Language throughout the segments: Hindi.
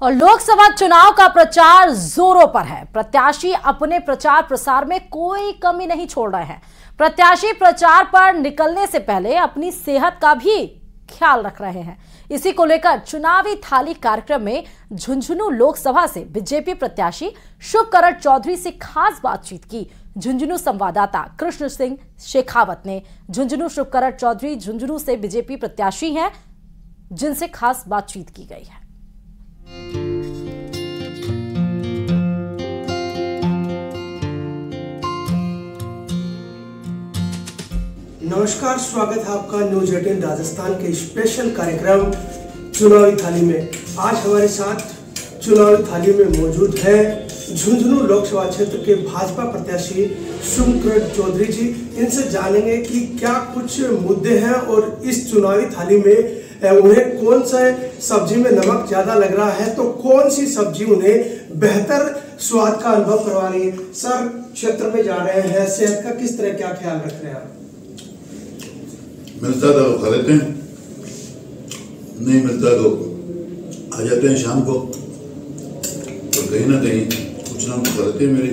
और लोकसभा चुनाव का प्रचार जोरों पर है। प्रत्याशी अपने प्रचार प्रसार में कोई कमी नहीं छोड़ रहे हैं। प्रत्याशी प्रचार पर निकलने से पहले अपनी सेहत का भी ख्याल रख रहे हैं। इसी को लेकर चुनावी थाली कार्यक्रम में झुंझुनू लोकसभा से बीजेपी प्रत्याशी शुभकरण चौधरी से खास बातचीत की। झुंझुनू संवाददाता कृष्ण सिंह शेखावत ने झुंझुनू शुभकरण चौधरी झुंझुनू से बीजेपी प्रत्याशी हैं, जिनसे खास बातचीत की गई है। नमस्कार, स्वागत है आपका न्यूज 18 राजस्थान के स्पेशल कार्यक्रम चुनावी थाली में। आज हमारे साथ चुनावी थाली में मौजूद है झुंझुनू लोकसभा क्षेत्र के भाजपा प्रत्याशी शुभकरण चौधरी जी। इनसे जानेंगे कि क्या कुछ मुद्दे हैं और इस चुनावी थाली में उन्हें कौन सा सब्जी में नमक ज्यादा लग रहा है, तो कौन सी सब्जी उन्हें बेहतर स्वाद का अनुभव करवा रही है। सर, क्षेत्र में जा रहे हैं, सेहत का किस तरह क्या ख्याल रख रहे हैं आप? मिलता तो खा लेते हैं, नहीं मिलता तो आ जाते हैं शाम को, और कहीं ना कहीं कुछ ना कुछ खा लेते हैं। मेरी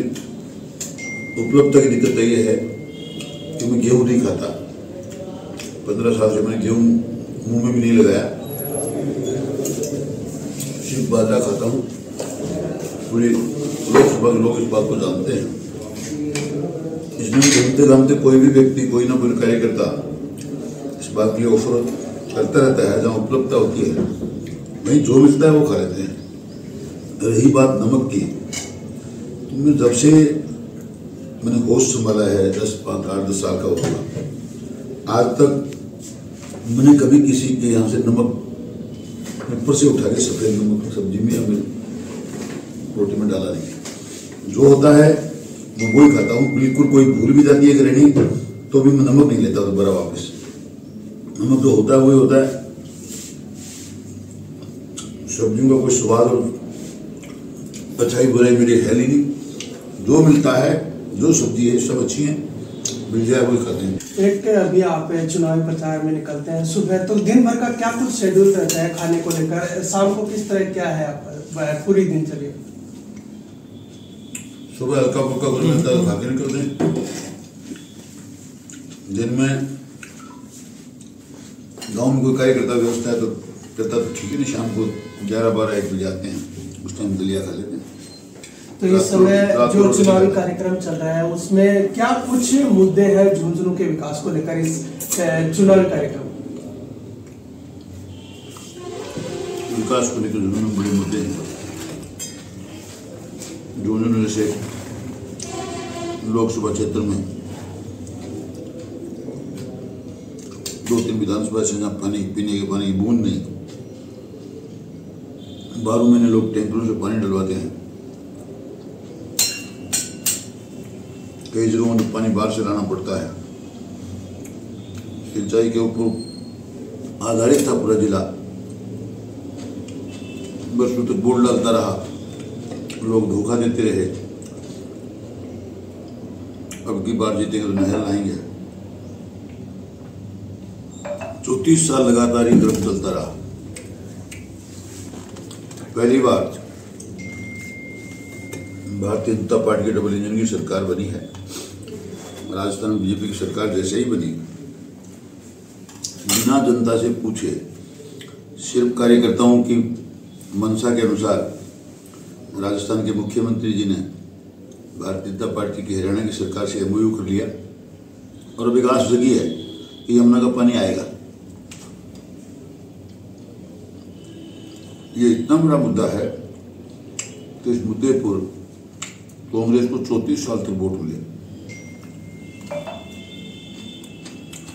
उपलब्धता की दिक्कत ये है कि मैं गेहूँ नहीं खाता। 15 साल से मैंने गेहूँ मुंह में भी नहीं लगाया, सिर्फ बाजरा खाता हूँ। पूरे लोकसभा के लोग इस बात को जानते हैं। इसमें घूमते घामते कोई भी व्यक्ति, कोई ना कोई कार्यकर्ता इस बात की ऑफर करता रहता है। जहाँ उपलब्धता होती है वहीं जो मिलता है वो खा लेते हैं। रही बात नमक की, तो मैं जब से मैंने होश संभाला है, 8-10 साल का होगा, आज तक मैंने कभी किसी के यहाँ से नमक ऊपर से उठा के सफेद नमक सब्जी में या रोटी में डाला नहीं। जो होता है मैं वही खाता हूँ। बिल्कुल कोई भूल भी जाती है गृहिणी तो भी मैं नमक नहीं लेता दोबारा वापस। नमक जो होता है वही होता है। सब्जियों का कोई स्वाद और अच्छाई बुराई मेरी है ही नहीं। जो मिलता है, जो सब्जी है, सब अच्छी है, मिल जाए वही खाते हैं। एक अभी आप चुनावी प्रचार में निकलते हैं सुबह, तो दिन भर का क्या कुछ शेड्यूल रहता है खाने को लेकर? शाम को किस तरह क्या है आप पूरी दिनचर्या? सुबह हल्का फुल्का कुछ मिलता है तो खा के निकलते हैं। दिन में गाँव में कोई कार्यकर्ता व्यवस्था है तो करता तो ठीक है, नहीं शाम को 11-12-1 बजे आते हैं, उस टाइम दलिया खा लेते हैं। तो इस समय जो चुनावी कार्यक्रम चल रहा है उसमें क्या कुछ मुद्दे हैं झुंझुनू के विकास को लेकर इस चुनावी कार्यक्रम? विकास को लेकर झुंझुनू में बड़े मुद्दे हैं। झुंझुनू जैसे लोकसभा क्षेत्र में 2-3 विधानसभा से जहाँ पानी पीने के पानी की बूंद नहीं, 12 महीने लोग टैंकरों से पानी डलवाते हैं। कई जगहों में पानी बाहर से लाना पड़ता है। सिंचाई के ऊपर आधारित था पूरा जिला, बरसों तक बोर्ड डालता रहा, लोग धोखा देते रहे। अब की बार जीतेंगे तो नहर लाएंगे। 34 साल लगातार ये क्रम चलता रहा। पहली बार भारतीय जनता पार्टी की डबल इंजन की सरकार बनी है। राजस्थान में बीजेपी की सरकार जैसे ही बनी, बिना जनता से पूछे, सिर्फ कार्यकर्ताओं की मंशा के अनुसार राजस्थान के मुख्यमंत्री जी ने भारतीय जनता पार्टी की हरियाणा की सरकार से एमओयू कर लिया और अब एक आस जगी है कि यमुना का पानी आएगा। ये इतना बड़ा मुद्दा है कि इस मुद्दे पर कांग्रेस को 34 साल तक वोट मिले।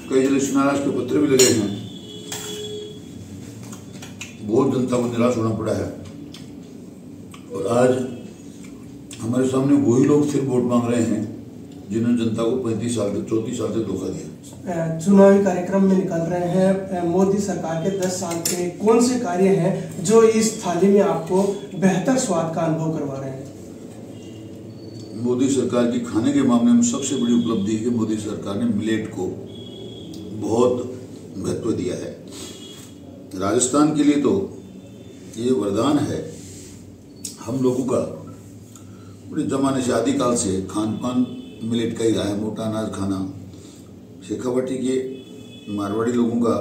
कई जगह शिलान्यास के पत्र भी लगे हैं। बहुत जनता को निराश होना पड़ा है और आज हमारे सामने वही लोग फिर वोट मांग रहे हैं जिन्होंने जनता को 34 साल तक धोखा दिया। चुनावी कार्यक्रम में निकल रहे हैं। मोदी सरकार के 10 साल के कौन से कार्य हैं जो इस थाली में आपको बेहतर स्वाद का अनुभव करवा रहे हैं? मोदी सरकार की खाने के मामले में सबसे बड़ी उपलब्धि है कि मोदी सरकार ने मिलेट को बहुत महत्व दिया है। राजस्थान के लिए तो ये वरदान है हम लोगों का बड़े जमाने से आदिकाल से खान पान मिलेट का ही रहा है, मोटा अनाज खाना। शेखावाटी के मारवाड़ी लोगों का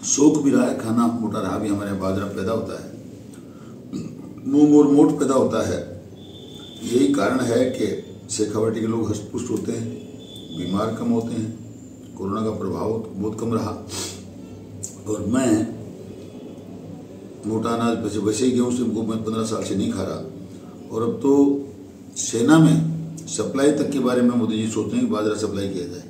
शौक भी रहा है, खाना मोटा रहा भी। हमारे यहाँ बाजरा पैदा होता है, मूंग और मोट पैदा होता है। यही कारण है कि शेखावाटी के लोग हष्ट-पुष्ट होते हैं, बीमार कम होते हैं। कोरोना का प्रभाव बहुत कम रहा। और मैं मोटा अनाज वैसे ही गेहूँ से मैं 15 साल से नहीं खा रहा। और अब तो सेना में सप्लाई तक के बारे में मोदी जी सोचते हैं कि बाजरा सप्लाई किया जाए।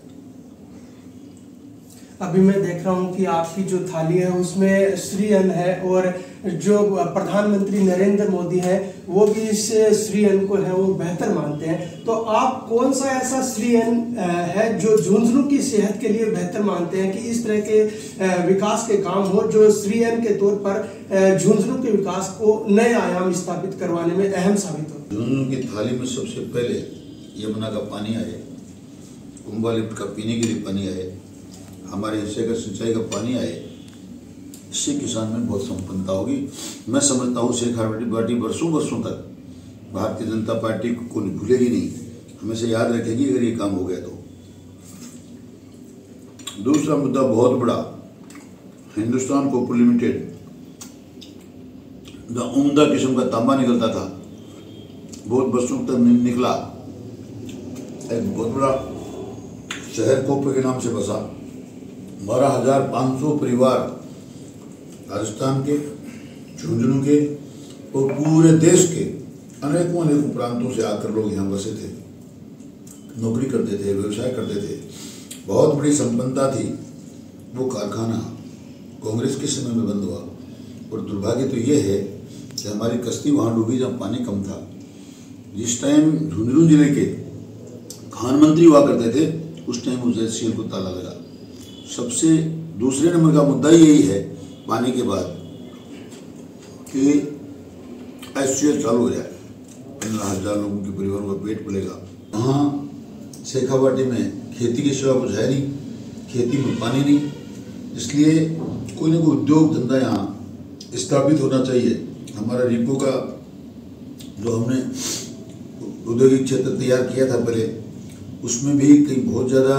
अभी मैं देख रहा हूँ कि आपकी जो थाली है उसमें श्री अन्न है, और जो प्रधानमंत्री नरेंद्र मोदी है वो भी इस श्री अन्न को है वो बेहतर मानते हैं। तो आप कौन सा ऐसा श्री अन्न है जो झुंझुनू की सेहत के लिए बेहतर मानते हैं कि इस तरह के विकास के काम हो जो श्री अन्न के तौर पर झुंझुनू के विकास को नए आयाम स्थापित करवाने में अहम साबित हो? झुंझुनू की थाली में सबसे पहले यमुना का पानी आए, कुंभा लिफ्ट का पीने के लिए पानी आए, हमारे हिस्से का सिंचाई का पानी आए। इससे किसान में बहुत संपन्नता होगी। मैं समझता हूँ शेखावाटी पार्टी वर्षों तक भारतीय जनता पार्टी को भूलेगी नहीं, हमेशा याद रखेगी अगर ये काम हो गया तो। दूसरा मुद्दा बहुत बड़ा, हिंदुस्तान कॉपर लिमिटेड जहाँ उम्दा किस्म का तांबा निकलता था, बहुत वर्षों तक निकला। एक बहुत बड़ा शहर कॉपर के नाम से बसा। 12,500 परिवार राजस्थान के, झुंझुनू के और पूरे देश के अनेकों प्रांतों से आकर लोग यहाँ बसे थे, नौकरी करते थे, व्यवसाय करते थे। बहुत बड़ी संपन्नता थी। वो कारखाना कांग्रेस के समय में बंद हुआ। और दुर्भाग्य तो ये है कि हमारी कश्ती वहाँ डूबी जहाँ पानी कम था। जिस टाइम झुंझुनू जिले के खान मंत्री हुआ करते थे उस टाइम उस जेल को ताला लगा। सबसे दूसरे नंबर का मुद्दा यही है पानी के बाद कि एससीएल चालू हो जाए, 15,000 लोगों के परिवारों का पेट पलेगा। वहाँ शेखावाटी में खेती के सिवा कुछ है नहीं, खेती में पानी नहीं, इसलिए कोई ना कोई उद्योग धंधा यहाँ स्थापित होना चाहिए। हमारा रिपो का जो हमने औद्योगिक क्षेत्र तैयार किया था पहले, उसमें भी कहीं बहुत ज़्यादा